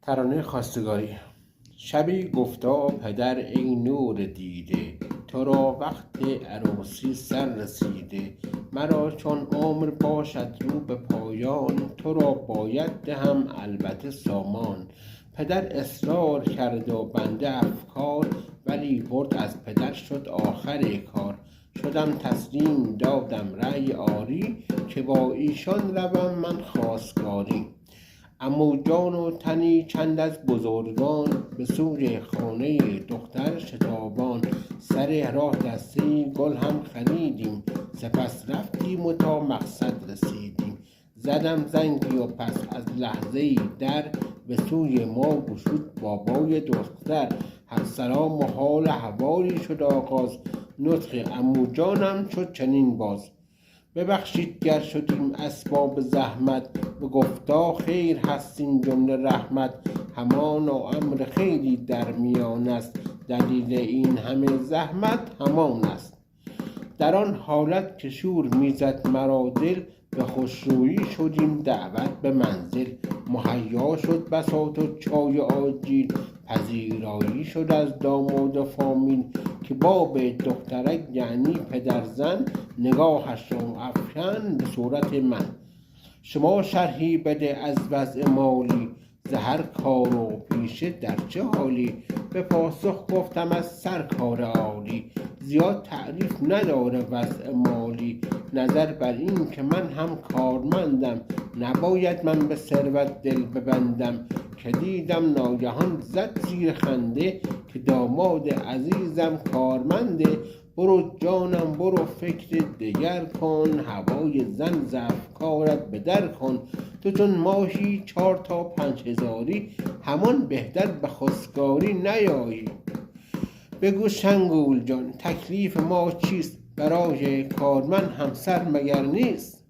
ترانه خواستگاری. شبی گفتا پدر ای نور دیده، تو را وقت عروسی سر رسیده. مرا چون عمر باشد رو به پایان، تو را باید دهم البته سامان. پدر اصرار کرد و بنده افکار، ولی برد از پدر شد آخر کار. شدم تسلیم دادم رأی آری، که با ایشان روم من خواستگاری. عمو جان و تنی چند از بزرگان، به سوی خانه دختر شتابان. سر راه دسته گل هم خریدیم، سپس رفتیم و تا مقصد رسیدیم. زدم زنگی و پس از لحظه‌ای در، به سوی ما گشود بابای دختر. سلام و حال احوالی شد آغاز، نطق عمو جانم شد چنین باز: ببخشید گر شدیم اسباب زحمت، به گفتا خیر هست این جمله رحمت. همانا امر خیری در میان است، دلیل این همه زحمت همان است. در آن حالت که شور میزد مرا دل، به خوشرویی شدیم دعوت به منزل. مهیا شد بساط و چای آجیل، پذیرایی شد از داماد و فامیل. که باب دخترک یعنی پدر زن، نگاهش را افکند به صورت من. شما شرحی بده از وضع مالی، ز هر کار و پیشه در چه حالی؟ به پاسخ گفتم از سر کار عالی، زیاد تعریف نداره وضع مالی. نظر بر این که من هم کارمندم، نباید من به ثروت دل ببندم. که دیدم ناگهان زد زیر خنده، که داماد عزیزم کارمنده. برو جانم برو فکر دگر کن، هوای زن ز افکارت به در کن. تو چون ماهی 4 تا 5 هزاری، همان بهتر به خواستگاری نیایی. بگو شنگول جان تکلیف ما چیست، برای کارمند همسر مگر نیست؟